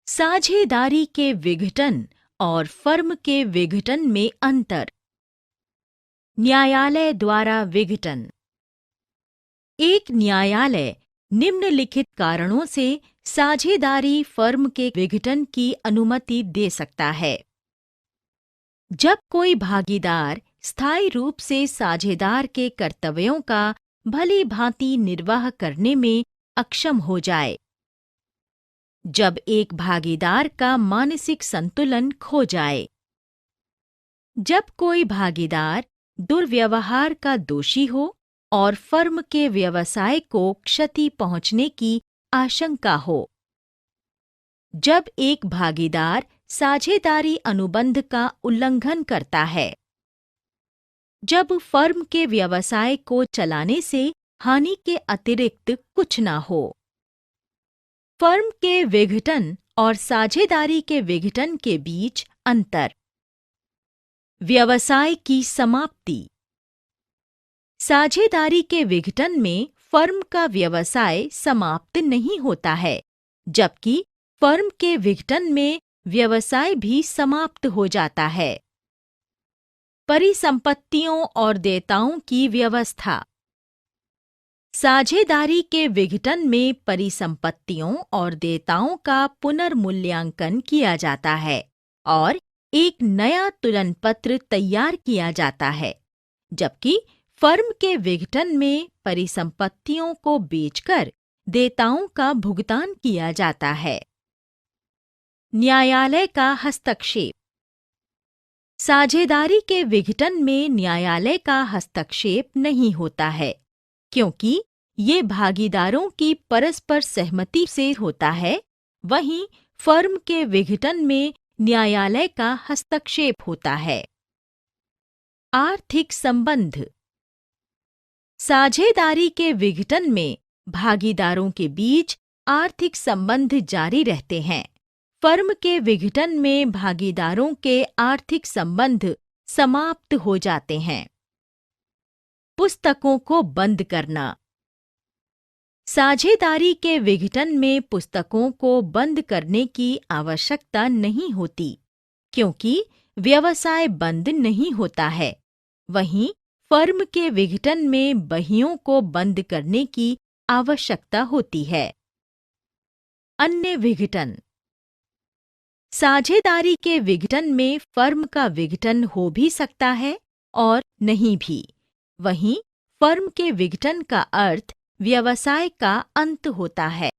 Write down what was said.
साझेदारी के विघटन और फर्म के विघटन में अंतर। न्यायालय द्वारा विघटन। एक न्यायालय निम्नलिखित कारणों से साझेदारी फर्म के विघटन की अनुमति दे सकता है। जब कोई भागीदार स्थायी रूप से साझेदार के कर्तव्यों का भली भांति निर्वाह करने में अक्षम हो जाए। जब एक भागीदार का मानसिक संतुलन खो जाए। जब कोई भागीदार दुर्व्यवहार का दोषी हो और फर्म के व्यवसाय को क्षति पहुंचने की आशंका हो। जब एक भागीदार साझेदारी अनुबंध का उल्लंघन करता है। जब फर्म के व्यवसाय को चलाने से हानि के अतिरिक्त कुछ न हो। फर्म के विघटन और साझेदारी के विघटन के बीच अंतर। व्यवसाय की समाप्ति। साझेदारी के विघटन में फर्म का व्यवसाय समाप्त नहीं होता है, जबकि फर्म के विघटन में व्यवसाय भी समाप्त हो जाता है। परिसंपत्तियों और देयताओं की व्यवस्था। साझेदारी के विघटन में परिसंपत्तियों और देयताओं का पुनर्मूल्यांकन किया जाता है और एक नया तुलन पत्र तैयार किया जाता है, जबकि फर्म के विघटन में परिसंपत्तियों को बेचकर देयताओं का भुगतान किया जाता है। न्यायालय का हस्तक्षेप। साझेदारी के विघटन में न्यायालय का हस्तक्षेप नहीं होता है, क्योंकि ये भागीदारों की परस्पर सहमति से होता है। वहीं फर्म के विघटन में न्यायालय का हस्तक्षेप होता है। आर्थिक संबंध। साझेदारी के विघटन में भागीदारों के बीच आर्थिक संबंध जारी रहते हैं। फर्म के विघटन में भागीदारों के आर्थिक संबंध समाप्त हो जाते हैं। पुस्तकों को बंद करना। साझेदारी के विघटन में पुस्तकों को बंद करने की आवश्यकता नहीं होती, क्योंकि व्यवसाय बंद नहीं होता है। वहीं फर्म के विघटन में बहियों को बंद करने की आवश्यकता होती है। अन्य विघटन। साझेदारी के विघटन में फर्म का विघटन हो भी सकता है और नहीं भी। वहीं फर्म के विघटन का अर्थ व्यवसाय का अंत होता है।